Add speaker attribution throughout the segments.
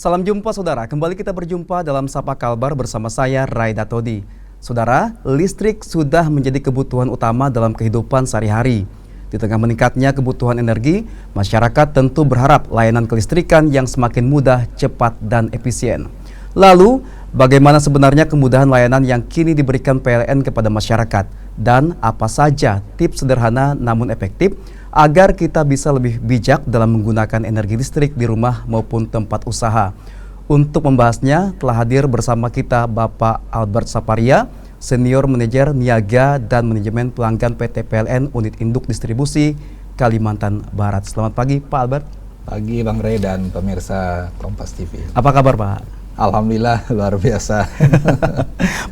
Speaker 1: Salam jumpa saudara, kembali kita berjumpa dalam Sapa Kalbar bersama saya Raida Todi. Saudara, listrik sudah menjadi kebutuhan utama dalam kehidupan sehari-hari. Di tengah meningkatnya kebutuhan energi, masyarakat tentu berharap layanan kelistrikan yang semakin mudah, cepat, dan efisien. Lalu, bagaimana sebenarnya kemudahan layanan yang kini diberikan PLN kepada masyarakat? Dan apa saja tips sederhana namun efektif agar kita bisa lebih bijak dalam menggunakan energi listrik di rumah maupun tempat usaha. Untuk membahasnya telah hadir bersama kita Bapak Albert Saparia, Senior Manajer Niaga dan Manajemen Pelanggan PT PLN Unit Induk Distribusi Kalimantan Barat. Selamat pagi Pak Albert.
Speaker 2: Pagi Bang Ray dan pemirsa Kompas TV.
Speaker 1: Apa kabar Pak?
Speaker 2: Alhamdulillah luar biasa.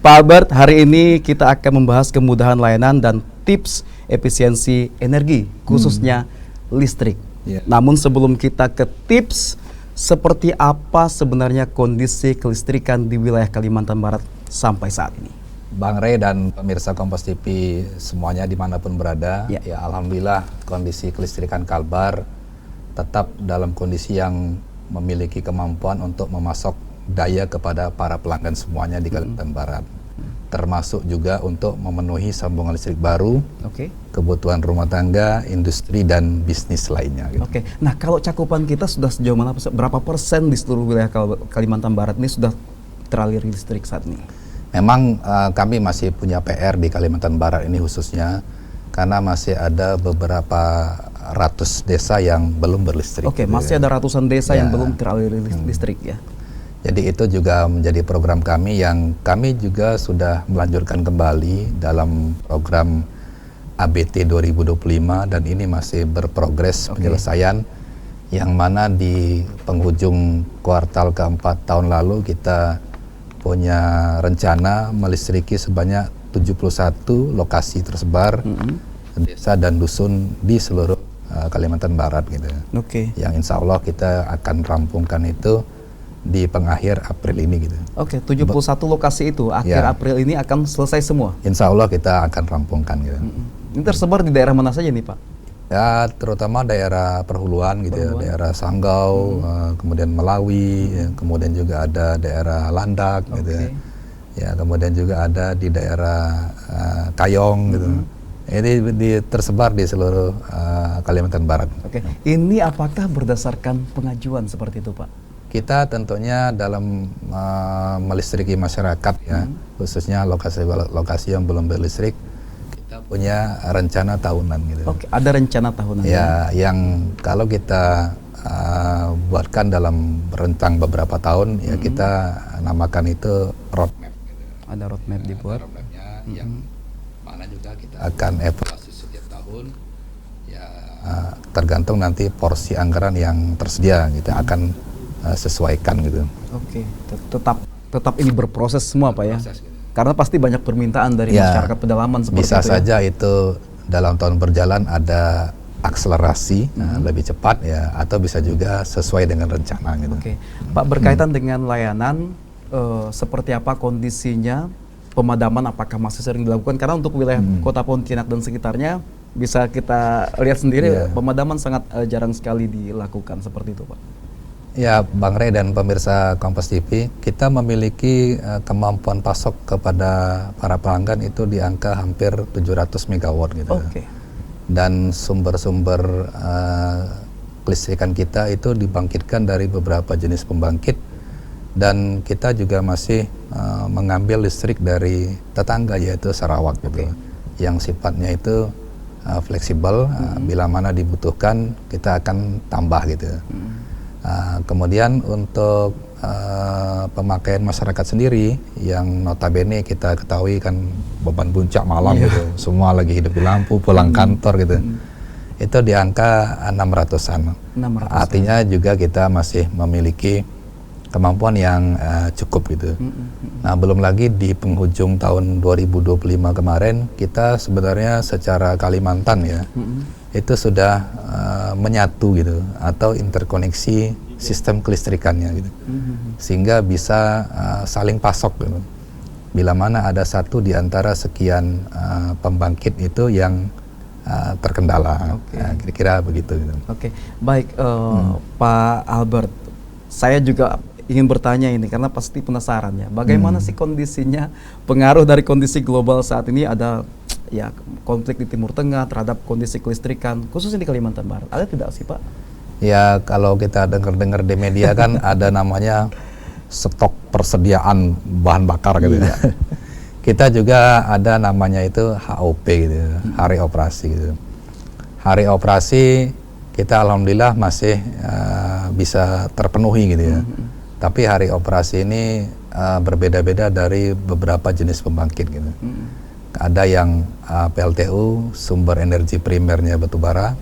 Speaker 1: Pak Albert, hari ini kita akan membahas kemudahan layanan dan tips efisiensi energi, khususnya listrik.
Speaker 2: Yeah.
Speaker 1: Namun sebelum kita ke tips, seperti apa sebenarnya kondisi kelistrikan di wilayah Kalimantan Barat sampai saat ini?
Speaker 2: Bang Ray dan pemirsa Kompas TV semuanya dimanapun berada, ya Alhamdulillah kondisi kelistrikan Kalbar tetap dalam kondisi yang memiliki kemampuan untuk memasok daya kepada para pelanggan semuanya di Kalimantan Barat. Termasuk juga untuk memenuhi sambungan listrik baru, kebutuhan rumah tangga, industri, dan bisnis lainnya. Gitu.
Speaker 1: Nah kalau cakupan kita sudah sejauh mana, berapa persen di seluruh wilayah Kalimantan Barat ini sudah teraliri listrik saat ini?
Speaker 2: Memang kami masih punya PR di Kalimantan Barat ini khususnya, karena masih ada beberapa ratus desa yang belum berlistrik.
Speaker 1: Masih ada ratusan desa yang belum teraliri listrik ya.
Speaker 2: Jadi itu juga menjadi program kami yang kami juga sudah melanjutkan kembali dalam program ABT 2025 dan ini masih berprogres penyelesaian, yang mana di penghujung kuartal keempat tahun lalu kita punya rencana melistriki sebanyak 71 lokasi tersebar desa dan dusun di seluruh Kalimantan Barat gitu. Yang insya Allah kita akan rampungkan itu di pengakhir April ini gitu.
Speaker 1: 71 lokasi itu akhir April ini akan selesai semua?
Speaker 2: Insya Allah kita akan rampungkan gitu.
Speaker 1: Ini tersebar di daerah mana saja nih Pak?
Speaker 2: Ya terutama daerah perhuluan gitu ya, daerah Sanggau, kemudian Melawi, ya, kemudian juga ada daerah Landak gitu ya. Ya kemudian juga ada di daerah Kayong gitu. Ini tersebar di seluruh Kalimantan Barat.
Speaker 1: Ini apakah berdasarkan pengajuan seperti itu Pak?
Speaker 2: Kita tentunya dalam melistriki masyarakat ya, khususnya lokasi yang belum berlistrik, kita punya rencana tahunan gitu.
Speaker 1: Ada rencana tahunan.
Speaker 2: Ya, yang kalau kita buatkan dalam rentang beberapa tahun, ya kita namakan itu roadmap. Gitu.
Speaker 1: Ada roadmap dibuat.
Speaker 2: Roadmapnya yang mana juga kita akan evaluasi setiap tahun. Ya, tergantung nanti porsi anggaran yang tersedia, kita akan sesuaikan gitu.
Speaker 1: Tetap ini berproses semua Pak ya. Karena pasti banyak permintaan dari masyarakat pedalaman seperti
Speaker 2: bisa
Speaker 1: itu. Bisa
Speaker 2: saja itu dalam tahun berjalan ada akselerasi lebih cepat ya, atau bisa juga sesuai dengan rencana gitu.
Speaker 1: Pak, berkaitan dengan layanan seperti apa kondisinya, pemadaman apakah masih sering dilakukan? Karena untuk wilayah Kota Pontianak dan sekitarnya bisa kita lihat sendiri pemadaman sangat jarang sekali dilakukan seperti itu Pak.
Speaker 2: Ya, Bang Ray dan pemirsa Kompas TV, kita memiliki kemampuan pasok kepada para pelanggan itu di angka hampir 700 megawatt gitu. Dan sumber-sumber kelistrikan kita itu dibangkitkan dari beberapa jenis pembangkit, dan kita juga masih mengambil listrik dari tetangga yaitu Sarawak gitu. Yang sifatnya itu fleksibel, bila mana dibutuhkan kita akan tambah gitu. Kemudian untuk pemakaian masyarakat sendiri yang notabene kita ketahui kan beban puncak malam gitu, semua lagi hidup di lampu, pulang kantor gitu, itu di angka 600-an. Artinya juga kita masih memiliki kemampuan yang cukup gitu. Nah belum lagi di penghujung tahun 2025 kemarin kita sebenarnya secara Kalimantan ya, itu sudah menyatu gitu, atau interkoneksi sistem kelistrikannya gitu, sehingga bisa saling pasok gitu. Bila mana ada satu di antara sekian pembangkit itu yang terkendala, kira-kira begitu gitu.
Speaker 1: Baik Pak Albert, saya juga ingin bertanya ini karena pasti penasaran ya. Bagaimana sih kondisinya, pengaruh dari kondisi global saat ini, ada ya konflik di Timur Tengah terhadap kondisi kelistrikan khususnya di Kalimantan Barat. Ada tidak sih Pak?
Speaker 2: Ya kalau kita dengar-dengar di media kan ada namanya stok persediaan bahan bakar gitu ya. Kita juga ada namanya itu HOP gitu, hari operasi gitu. Hari operasi kita alhamdulillah masih bisa terpenuhi gitu ya. Tapi hari operasi ini berbeda-beda dari beberapa jenis pembangkit gitu. Ada yang PLTU, sumber energi primernya batubara.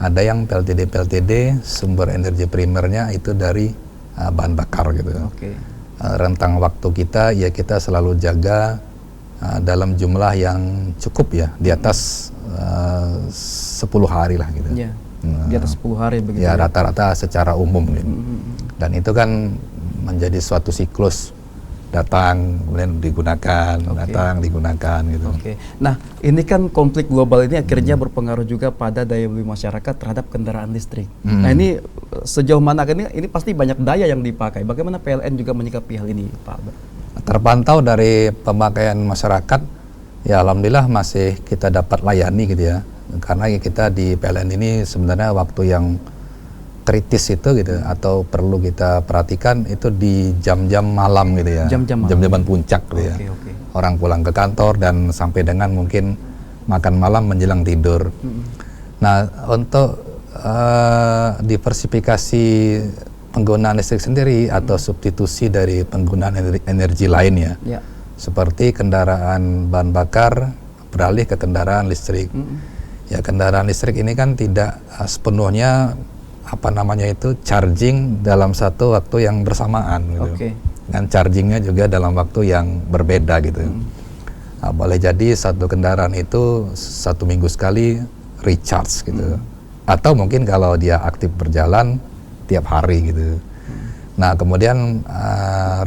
Speaker 2: Ada yang PLTD sumber energi primernya itu dari bahan bakar gitu. Rentang waktu kita ya kita selalu jaga dalam jumlah yang cukup ya, di atas 10 hari lah gitu.
Speaker 1: Ya, di atas 10 hari begitu.
Speaker 2: Ya rata-rata secara umum gitu. Dan itu kan menjadi suatu siklus, datang kemudian digunakan, datang digunakan gitu.
Speaker 1: Nah, ini kan konflik global ini akhirnya berpengaruh juga pada daya beli masyarakat terhadap kendaraan listrik. Nah, ini sejauh mana ini pasti banyak daya yang dipakai. Bagaimana PLN juga menyikapi hal ini, Pak Albert?
Speaker 2: Terpantau dari pemakaian masyarakat, ya alhamdulillah masih kita dapat layani gitu ya. Karena kita di PLN ini sebenarnya waktu yang kritis itu gitu atau perlu kita perhatikan itu di jam-jam malam gitu ya, jam-jaman puncak gitu ya. Orang pulang ke kantor dan sampai dengan mungkin makan malam menjelang tidur. Nah untuk diversifikasi penggunaan listrik sendiri atau substitusi dari penggunaan energi lainnya, seperti kendaraan bahan bakar beralih ke kendaraan listrik. Ya kendaraan listrik ini kan tidak sepenuhnya charging dalam satu waktu yang bersamaan gitu. Dan chargingnya juga dalam waktu yang berbeda gitu. Nah, boleh jadi satu kendaraan itu 1 minggu sekali recharge gitu. Atau mungkin kalau dia aktif berjalan tiap hari gitu. Nah kemudian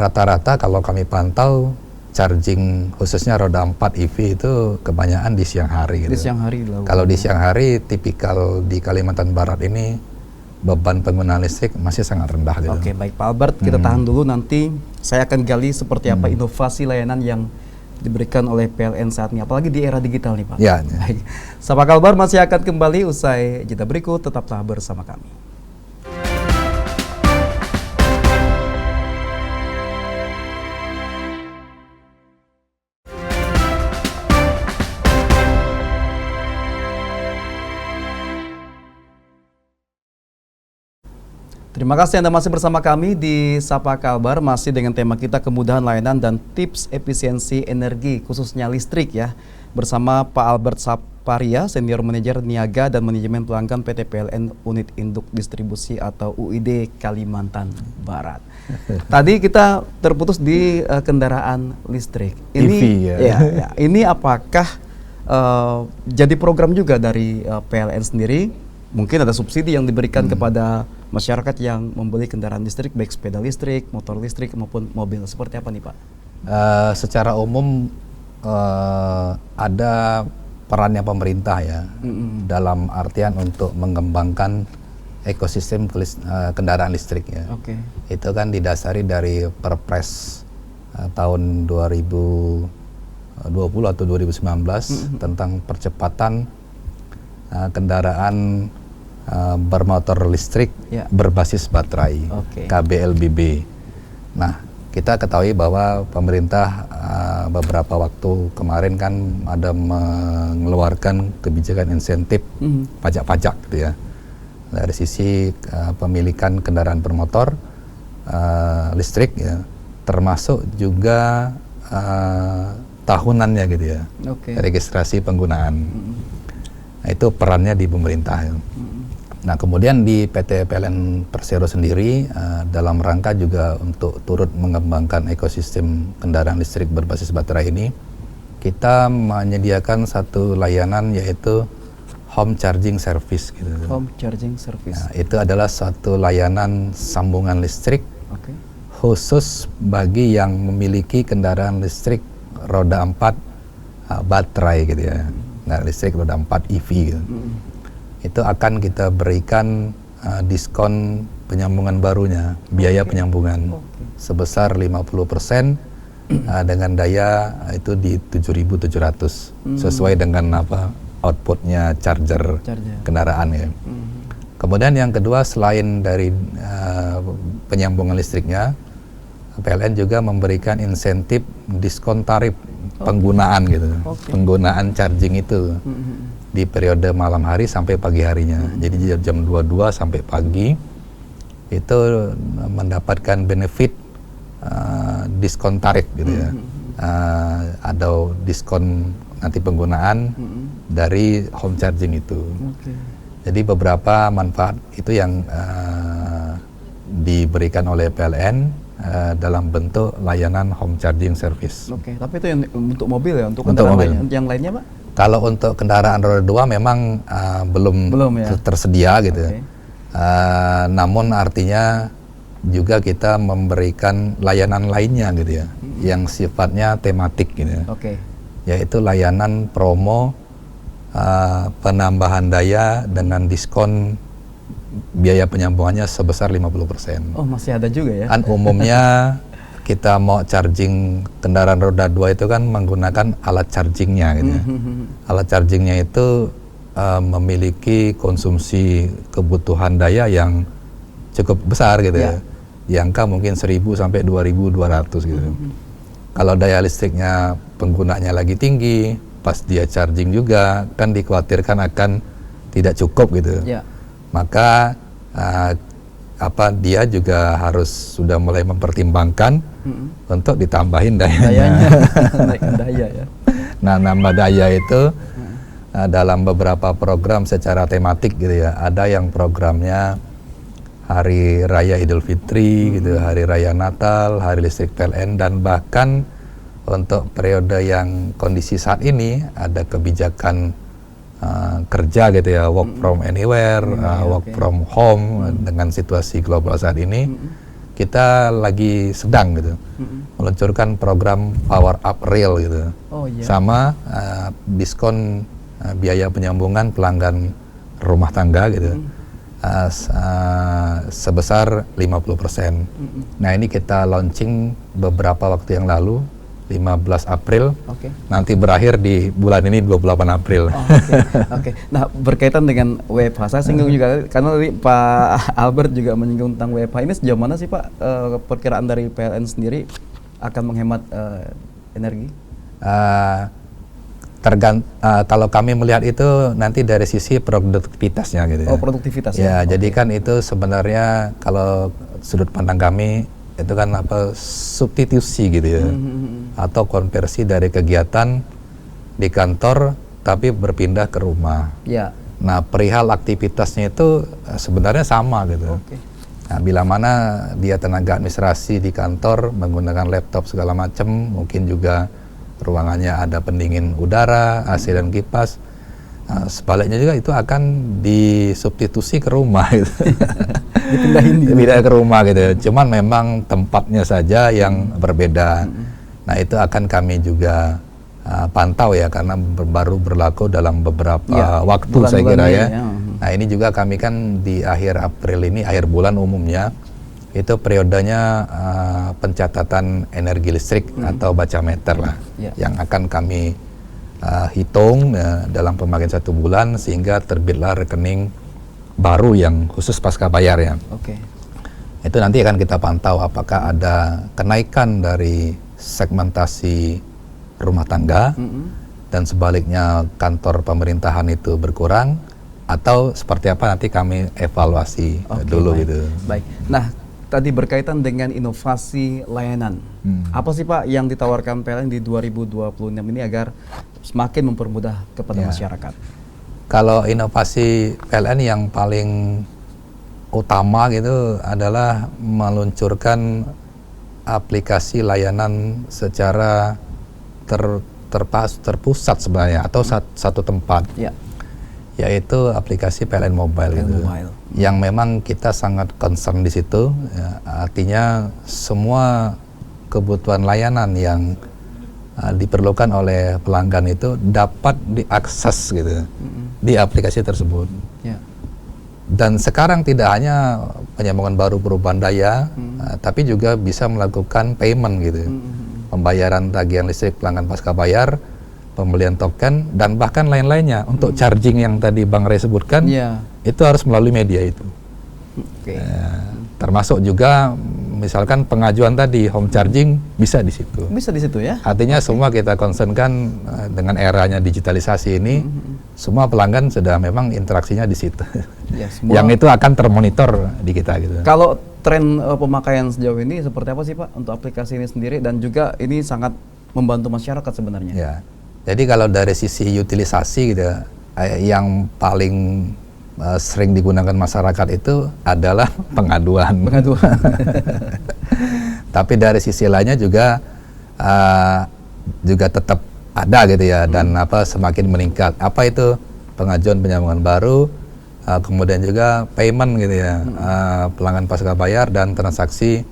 Speaker 2: rata-rata kalau kami pantau charging khususnya roda 4 EV itu kebanyakan di siang hari gitu.
Speaker 1: Di siang hari.
Speaker 2: Kalau di siang hari tipikal di Kalimantan Barat ini beban penggunaan listrik masih sangat rendah gitu.
Speaker 1: Baik Pak Albert, kita tahan dulu, nanti saya akan gali seperti apa inovasi layanan yang diberikan oleh PLN saat ini, apalagi di era digital nih Pak. Baik. Sapa Kalbar masih akan kembali usai jeda berikut, tetaplah bersama kami. Terima kasih Anda masih bersama kami di Sapa Kalbar, masih dengan tema kita kemudahan layanan dan tips efisiensi energi khususnya listrik ya, bersama Pak Albert Saparia, Senior Manajer Niaga dan Manajemen Pelanggan PT PLN Unit Induk Distribusi atau UID Kalimantan Barat. Tadi kita terputus di kendaraan listrik. Ini
Speaker 2: EV, ya.
Speaker 1: Ini apakah jadi program juga dari PLN sendiri? Mungkin ada subsidi yang diberikan kepada masyarakat yang membeli kendaraan listrik, baik sepeda listrik, motor listrik maupun mobil. Seperti apa nih Pak?
Speaker 2: Secara umum ada perannya pemerintah ya, dalam artian untuk mengembangkan ekosistem kendaraan listrik ya. Itu kan didasari dari Perpres tahun 2020 atau 2019 tentang percepatan kendaraan bermotor listrik berbasis baterai, KBLBB. Nah, kita ketahui bahwa pemerintah beberapa waktu kemarin kan ada mengeluarkan kebijakan insentif pajak-pajak gitu ya. Dari sisi pemilikan kendaraan bermotor listrik ya, termasuk juga tahunannya gitu ya, registrasi penggunaan. Nah, itu perannya di pemerintah ya. Nah kemudian di PT PLN Persero sendiri dalam rangka juga untuk turut mengembangkan ekosistem kendaraan listrik berbasis baterai ini, kita menyediakan satu layanan yaitu home charging service gitu.
Speaker 1: Home charging service.
Speaker 2: Nah, itu adalah suatu layanan sambungan listrik khusus bagi yang memiliki kendaraan listrik roda 4 baterai gitu ya. Kendaraan listrik roda 4 EV gitu. Itu akan kita berikan diskon penyambungan barunya, biaya penyambungan sebesar 50% dengan daya itu di 7.700 sesuai dengan outputnya charger kendaraan ya. Kemudian yang kedua, selain dari penyambungan listriknya, PLN juga memberikan insentif diskon tarif penggunaan gitu, penggunaan charging itu di periode malam hari sampai pagi harinya. Jadi jam 22 sampai pagi itu mendapatkan benefit diskon tarif gitu ya, ada diskon nanti penggunaan dari home charging itu. Jadi beberapa manfaat itu yang diberikan oleh PLN dalam bentuk layanan home charging service.
Speaker 1: Tapi itu yang untuk mobil ya, untuk
Speaker 2: mobil.
Speaker 1: Yang lainnya Pak?
Speaker 2: Kalau untuk kendaraan roda 2 memang belum ya? Tersedia gitu. Namun artinya juga kita memberikan layanan lainnya gitu ya, yang sifatnya tematik gitu ya. Yaitu layanan promo penambahan daya dengan diskon biaya penyambungannya sebesar 50%.
Speaker 1: Oh, masih ada juga ya?
Speaker 2: Kan umumnya kita mau charging kendaraan roda 2 itu kan menggunakan alat chargingnya gitu ya. Alat chargingnya itu memiliki konsumsi kebutuhan daya yang cukup besar gitu ya. Di angka mungkin 1.000 sampai 2.200 gitu. Kalau daya listriknya penggunanya lagi tinggi, pas dia charging juga kan dikhawatirkan akan tidak cukup gitu. Maka dia juga harus sudah mulai mempertimbangkan untuk ditambahin dayanya.
Speaker 1: Naikkan daya ya.
Speaker 2: Nah, nambah daya itu dalam beberapa program secara tematik gitu ya. Ada yang programnya Hari Raya Idul Fitri gitu, Hari Raya Natal, Hari Listrik PLN, dan bahkan untuk periode yang kondisi saat ini ada kebijakan kerja gitu ya, work from anywhere, work from home dengan situasi global saat ini. Kita lagi sedang gitu meluncurkan program Power Up Rail gitu, sama diskon biaya penyambungan pelanggan rumah tangga gitu. Sebesar 50%. Nah, ini kita launching beberapa waktu yang lalu, 15 April. Nanti berakhir di bulan ini 28 April.
Speaker 1: Nah, berkaitan dengan WFH, saya singgung juga karena tadi Pak Albert juga menyinggung tentang WFH. Ini sejauh mana sih Pak perkiraan dari PLN sendiri akan menghemat energi? Kalau kami melihat itu nanti dari sisi produktivitasnya gitu ya. Produktivitas
Speaker 2: ya. Jadi kan itu sebenarnya kalau sudut pandang kami itu kan substitusi gitu ya, atau konversi dari kegiatan di kantor tapi berpindah ke rumah. Nah, perihal aktivitasnya itu sebenarnya sama gitu. Nah, bila mana dia tenaga administrasi di kantor menggunakan laptop segala macam, mungkin juga ruangannya ada pendingin udara, AC dan kipas. Sebaliknya juga itu akan disubstitusi ke rumah gitu. Dipindah ke rumah gitu. Cuman memang tempatnya saja yang berbeda. Nah, itu akan kami juga pantau ya, karena baru berlaku dalam beberapa waktu saya kira ya. Nah, ini juga kami kan di akhir April ini, akhir bulan umumnya itu periodenya pencatatan energi listrik atau baca meter lah, yang akan kami hitung dalam pemakaian 1 bulan, sehingga terbitlah rekening baru yang khusus pasca bayar ya. Itu nanti akan kita pantau apakah ada kenaikan dari segmentasi rumah tangga dan sebaliknya kantor pemerintahan itu berkurang, atau seperti apa nanti kami evaluasi dulu gitu.
Speaker 1: Baik. Nah, tadi berkaitan dengan inovasi layanan. Apa sih Pak yang ditawarkan PLN di 2026 ini agar semakin mempermudah kepada masyarakat?
Speaker 2: Kalau inovasi PLN yang paling utama gitu adalah meluncurkan aplikasi layanan secara terpusat sebenarnya, atau satu tempat. Yaitu aplikasi PLN Mobile gitu. Yang memang kita sangat concern di situ, ya, artinya semua kebutuhan layanan yang diperlukan oleh pelanggan itu dapat diakses gitu di aplikasi tersebut. Dan sekarang tidak hanya penyambungan baru perubahan daya, tapi juga bisa melakukan payment gitu, pembayaran tagihan listrik pelanggan pasca bayar, pembelian token, dan bahkan lain-lainnya. Untuk charging yang tadi Bang Ray sebutkan, itu harus melalui media itu. Termasuk juga misalkan pengajuan tadi home charging bisa di situ.
Speaker 1: Bisa di situ ya.
Speaker 2: Artinya semua kita concernkan dengan eranya digitalisasi ini, semua pelanggan sudah memang interaksinya di situ.
Speaker 1: Ya, semua.
Speaker 2: Yang itu akan termonitor di kita gitu.
Speaker 1: Kalau tren pemakaian sejauh ini seperti apa sih Pak untuk aplikasi ini sendiri, dan juga ini sangat membantu masyarakat sebenarnya?
Speaker 2: Ya. Jadi kalau dari sisi utilisasi gitu, yang paling sering digunakan masyarakat itu adalah pengaduan. Tapi dari sisi lainnya juga tetap ada gitu ya, dan semakin meningkat. Apa itu pengajuan penyambungan baru, kemudian juga payment gitu ya, pelanggan pasca bayar dan transaksi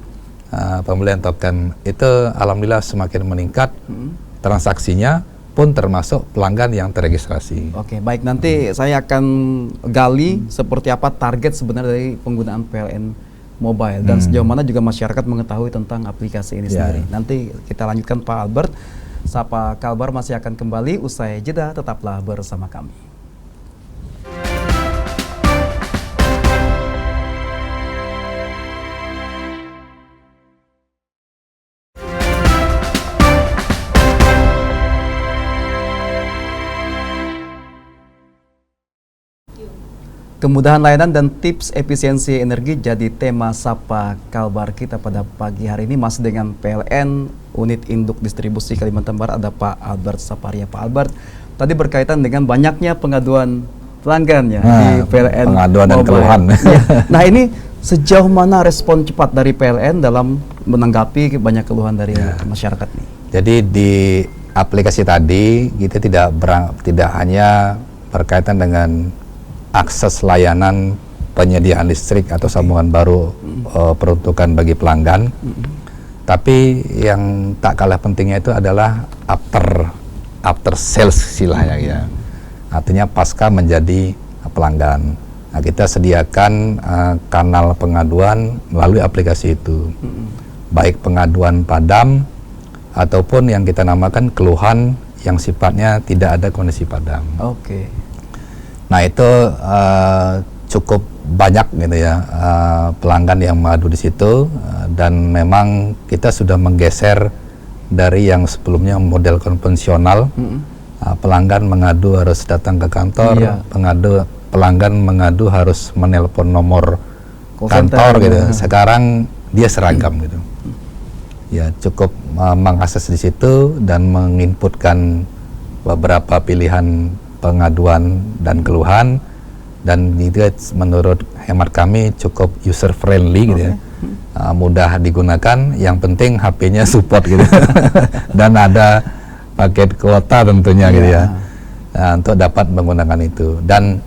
Speaker 2: pembelian token itu alhamdulillah semakin meningkat transaksinya, pun termasuk pelanggan yang terregistrasi.
Speaker 1: Oke, baik, nanti saya akan gali seperti apa target sebenarnya dari penggunaan PLN Mobile dan sejauh mana juga masyarakat mengetahui tentang aplikasi ini sendiri. Nanti kita lanjutkan Pak Albert. Sapa Kalbar masih akan kembali usai jeda, tetaplah bersama kami. Kemudahan layanan dan tips efisiensi energi jadi tema Sapa Kalbar kita pada pagi hari ini, masih dengan PLN Unit Induk Distribusi Kalimantan Barat, ada Pak Albert Saparia. Pak Albert, tadi berkaitan dengan banyaknya pengaduan pelanggan ya di PLN
Speaker 2: pengaduan dan keluhan.
Speaker 1: Ya. Nah, ini sejauh mana respon cepat dari PLN dalam menanggapi banyak keluhan dari masyarakat nih?
Speaker 2: Jadi di aplikasi tadi kita tidak hanya berkaitan dengan akses layanan penyediaan listrik atau sambungan baru peruntukan bagi pelanggan, tapi yang tak kalah pentingnya itu adalah after sales istilahnya ya. Artinya pasca menjadi pelanggan. Nah, kita sediakan kanal pengaduan melalui aplikasi itu, baik pengaduan padam ataupun yang kita namakan keluhan yang sifatnya tidak ada kondisi padam. Nah, itu cukup banyak gitu ya pelanggan yang mengadu di situ, dan memang kita sudah menggeser dari yang sebelumnya model konvensional, pelanggan mengadu harus datang ke kantor, pelanggan mengadu harus menelpon nomor kantor gitu. Sekarang dia seragam gitu. Ya, cukup mengakses di situ dan menginputkan beberapa pilihan pengaduan dan keluhan, dan itu menurut hemat kami cukup user friendly gitu ya, mudah digunakan. Yang penting HP-nya support gitu dan ada paket kuota tentunya gitu ya, untuk dapat menggunakan itu. Dan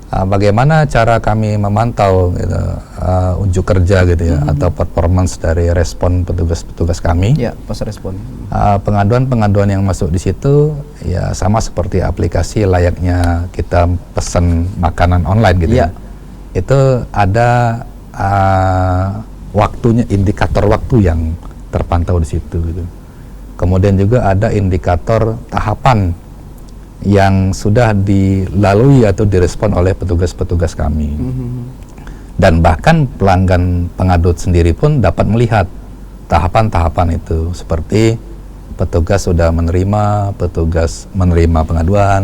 Speaker 2: bagaimana cara kami memantau gitu, unjuk kerja gitu ya, atau performance dari respon petugas-petugas kami.
Speaker 1: Pas respon.
Speaker 2: Pengaduan-pengaduan yang masuk di situ ya sama seperti aplikasi layaknya kita pesan makanan online gitu ya. Itu ada waktunya, indikator waktu yang terpantau di situ gitu. Kemudian juga ada indikator tahapan yang sudah dilalui atau direspon oleh petugas-petugas kami. Dan bahkan pelanggan pengadut sendiri pun dapat melihat tahapan-tahapan itu, seperti petugas sudah menerima pengaduan,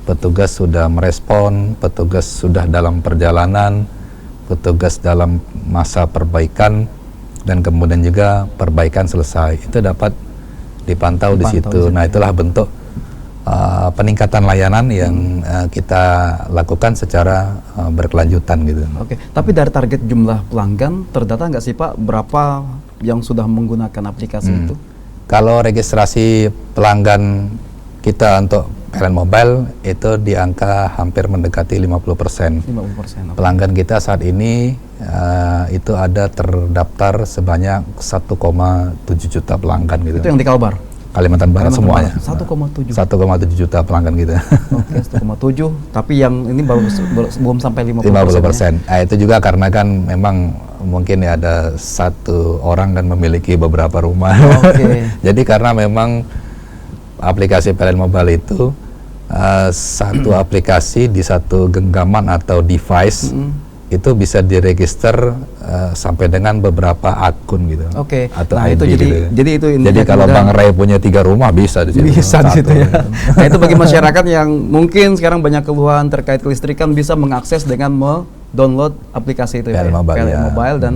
Speaker 2: petugas sudah merespon, petugas sudah dalam perjalanan, petugas dalam masa perbaikan, dan kemudian juga perbaikan selesai. Itu dapat dipantau di situ. Nah, itulah bentuk peningkatan layanan yang kita lakukan secara berkelanjutan gitu.
Speaker 1: Tapi dari target jumlah pelanggan terdata nggak sih Pak berapa yang sudah menggunakan aplikasi itu?
Speaker 2: Kalau registrasi pelanggan kita untuk PLN Mobile itu di angka hampir mendekati 50%.
Speaker 1: 50%.
Speaker 2: Pelanggan kita saat ini itu ada terdaftar sebanyak 1,7 juta pelanggan gitu.
Speaker 1: Itu yang di Kalbar?
Speaker 2: Kalimantan Barat semuanya.
Speaker 1: 1,7.
Speaker 2: 1,7 juta pelanggan kita.
Speaker 1: Oke, 1,7. Tapi yang ini belum sampai 50%.
Speaker 2: 50%. Nah, itu juga karena kan memang mungkin ya ada satu orang kan memiliki beberapa rumah.
Speaker 1: Oke.
Speaker 2: Jadi karena memang aplikasi PLN Mobile itu satu aplikasi di satu genggaman atau device itu bisa diregister sampai dengan beberapa akun gitu.
Speaker 1: Oke.
Speaker 2: Atau
Speaker 1: Nah,
Speaker 2: ID
Speaker 1: itu
Speaker 2: gitu.
Speaker 1: jadi itu
Speaker 2: Jadi kalau Bang Ray punya 3 rumah bisa di situ.
Speaker 1: bisa di situ ya.
Speaker 2: Satu.
Speaker 1: Nah, itu bagi masyarakat yang mungkin sekarang banyak keluhan terkait kelistrikan bisa mengakses dengan download aplikasi itu
Speaker 2: PLN Mobile,
Speaker 1: PLN
Speaker 2: ya.
Speaker 1: Mobile dan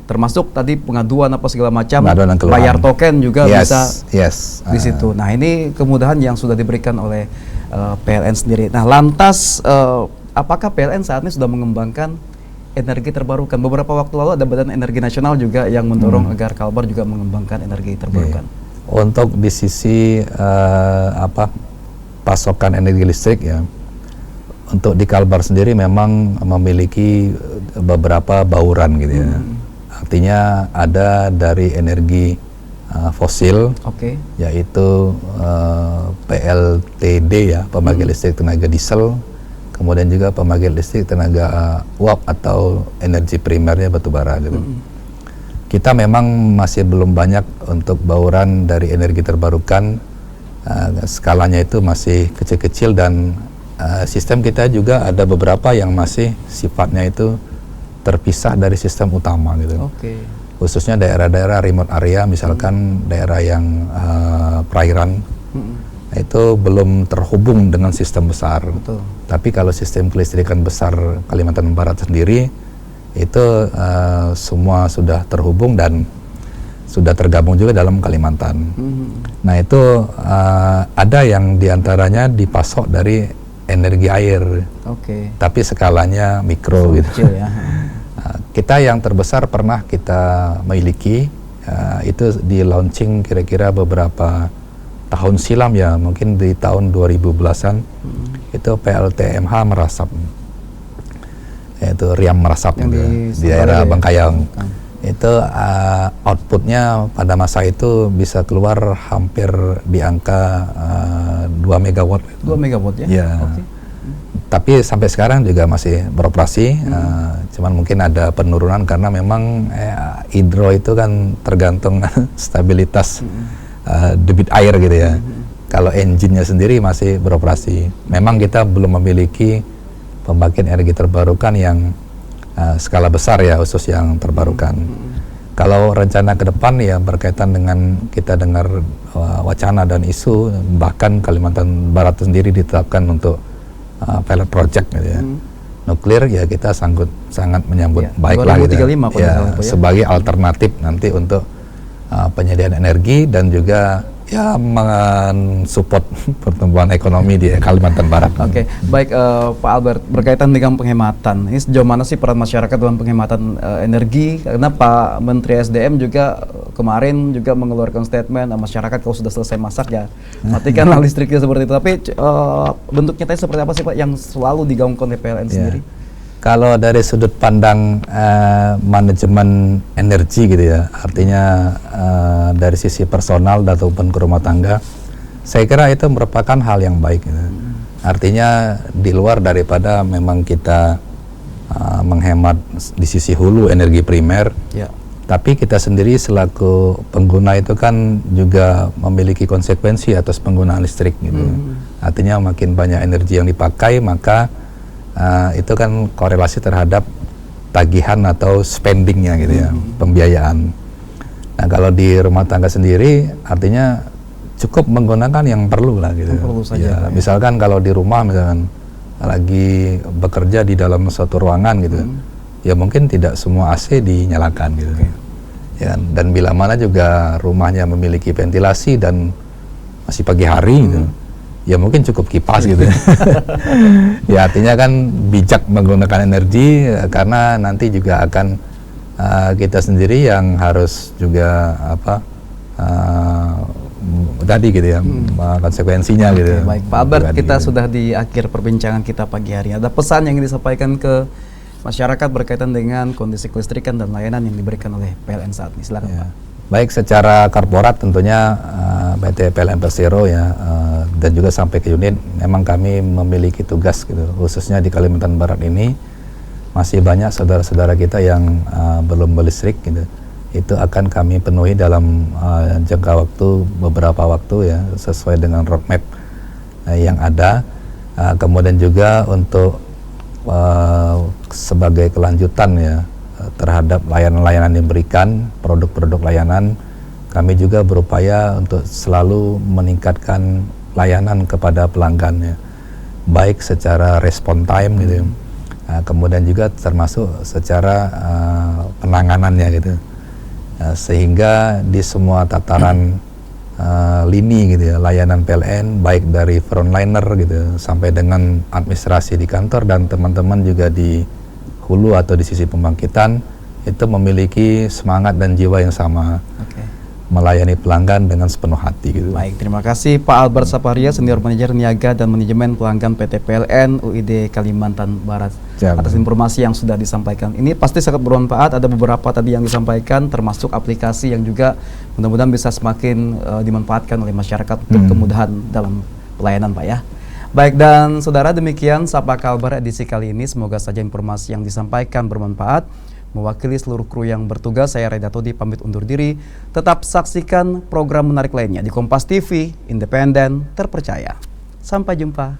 Speaker 1: termasuk tadi pengaduan apa segala macam,
Speaker 2: Pengaduan dan keluhan.
Speaker 1: bayar token juga bisa di
Speaker 2: Ah.
Speaker 1: situ. Nah, ini kemudahan yang sudah diberikan oleh PLN sendiri. Nah, lantas apakah PLN saat ini sudah mengembangkan energi terbarukan? Beberapa waktu lalu ada Badan Energi Nasional juga yang mendorong agar Kalbar juga mengembangkan energi terbarukan.
Speaker 2: Untuk di sisi pasokan energi listrik ya, untuk di Kalbar sendiri memang memiliki beberapa bauran gitu ya. Artinya ada dari energi fosil,
Speaker 1: Oke.
Speaker 2: yaitu PLTD ya, pembangkit listrik tenaga diesel, kemudian juga pembangkit listrik tenaga uap atau energi primernya batubara gitu. Kita memang masih belum banyak untuk bauran dari energi terbarukan, skalanya itu masih kecil-kecil dan sistem kita juga ada beberapa yang masih sifatnya itu terpisah dari sistem utama gitu.
Speaker 1: Oke.
Speaker 2: Khususnya daerah-daerah remote area, misalkan daerah yang perairan, itu belum terhubung dengan sistem besar.
Speaker 1: Betul.
Speaker 2: Tapi kalau sistem kelistrikan besar Kalimantan Barat sendiri, itu semua sudah terhubung dan sudah tergabung juga dalam Kalimantan. Nah itu ada yang diantaranya dipasok dari energi air,
Speaker 1: Oke.
Speaker 2: tapi skalanya mikro gitu.
Speaker 1: Kecil ya.
Speaker 2: Kita yang terbesar pernah kita miliki, itu di launching kira-kira beberapa tahun silam ya, mungkin di tahun 2010-an, itu PLTMH Merasap, yaitu Riam Merasap
Speaker 1: Yang
Speaker 2: gitu,
Speaker 1: di
Speaker 2: di daerah
Speaker 1: Sambal ya?
Speaker 2: Bangkayang. Itu outputnya pada masa itu bisa keluar hampir di angka 2 megawatt.
Speaker 1: 2 megawatt ya?
Speaker 2: Ya.
Speaker 1: Oke.
Speaker 2: Tapi sampai sekarang juga masih beroperasi, cuman mungkin ada penurunan karena memang hidro itu kan tergantung stabilitas debit air gitu ya. Kalau engine-nya sendiri masih beroperasi. Memang kita belum memiliki pembangkit energi terbarukan yang skala besar ya, khusus yang terbarukan. Kalau rencana ke depan ya berkaitan dengan kita dengar wacana dan isu, bahkan Kalimantan Barat sendiri ditetapkan untuk pilot project gitu ya. Nuklir ya kita sangat menyambut
Speaker 1: Ya,
Speaker 2: baiklah gitu
Speaker 1: 2035 kalau
Speaker 2: ya,
Speaker 1: salah, Pak, ya.
Speaker 2: sebagai alternatif nanti untuk penyediaan energi dan juga ya mensupport pertumbuhan ekonomi di Kalimantan Barat.
Speaker 1: Oke, baik Pak Albert, berkaitan dengan penghematan, ini sejauh mana sih peran masyarakat dalam penghematan energi? Karena Pak Menteri SDM juga kemarin juga mengeluarkan statement, masyarakat kalau sudah selesai masak ya matikanlah listriknya seperti itu. Tapi bentuknya tadi seperti apa sih Pak yang selalu digaungkan oleh PLN sendiri?
Speaker 2: Kalau dari sudut pandang manajemen energi gitu ya, artinya dari sisi personal ataupun ke rumah tangga, saya kira itu merupakan hal yang baik gitu. Artinya di luar daripada memang kita menghemat di sisi hulu energi primer,
Speaker 1: Ya.
Speaker 2: tapi kita sendiri selaku pengguna itu kan juga memiliki konsekuensi atas penggunaan listrik gitu. Artinya makin banyak energi yang dipakai, maka itu kan korelasi terhadap tagihan atau spendingnya gitu ya, pembiayaan. Nah kalau di rumah tangga sendiri artinya cukup menggunakan yang perlu lah gitu.
Speaker 1: Yang perlu saja,
Speaker 2: Ya,
Speaker 1: Pak, ya.
Speaker 2: misalkan kalau di rumah misalkan lagi bekerja di dalam suatu ruangan gitu, ya mungkin tidak semua AC dinyalakan gitu. Ya, dan bila mana juga rumahnya memiliki ventilasi dan masih pagi hari gitu, ya mungkin cukup kipas gitu. Ya artinya kan bijak menggunakan energi karena nanti juga akan kita sendiri yang harus juga tadi gitu ya, konsekuensinya gitu.
Speaker 1: Baik, Pak Albert,
Speaker 2: Pribadi
Speaker 1: kita
Speaker 2: gitu.
Speaker 1: sudah di akhir perbincangan kita pagi hari. Ada pesan yang ingin disampaikan ke masyarakat berkaitan dengan kondisi kelistrikan dan layanan yang diberikan oleh PLN saat ini? Silakan
Speaker 2: Ya.
Speaker 1: Pak.
Speaker 2: Baik secara korporat tentunya PT PLN Persero ya dan juga sampai ke unit memang kami memiliki tugas gitu, khususnya di Kalimantan Barat ini masih banyak saudara-saudara kita yang belum berlistrik gitu. Itu akan kami penuhi dalam jangka waktu beberapa waktu ya sesuai dengan roadmap yang ada. Kemudian juga untuk sebagai kelanjutan ya terhadap layanan-layanan yang diberikan, produk-produk layanan, kami juga berupaya untuk selalu meningkatkan layanan kepada pelanggan ya, baik secara respon time gitu, kemudian juga termasuk secara penanganannya gitu, sehingga di semua tataran lini gitu ya, layanan PLN baik dari frontliner gitu sampai dengan administrasi di kantor dan teman-teman juga di hulu atau di sisi pembangkitan itu memiliki semangat dan jiwa yang sama, melayani pelanggan dengan sepenuh hati gitu.
Speaker 1: Baik, terima kasih Pak Albert Saparia, Senior Manajer Niaga dan Manajemen Pelanggan PT PLN UID Kalimantan Barat, atas informasi yang sudah disampaikan. Ini pasti sangat bermanfaat, ada beberapa tadi yang disampaikan termasuk aplikasi yang juga mudah-mudahan bisa semakin dimanfaatkan oleh masyarakat untuk kemudahan dalam pelayanan Pak ya. Baik, dan saudara, demikian Sapa Kalbar edisi kali ini. Semoga saja informasi yang disampaikan bermanfaat. Mewakili seluruh kru yang bertugas, saya Ray Datodi pamit undur diri. Tetap saksikan program menarik lainnya di Kompas TV, independen, terpercaya. Sampai jumpa.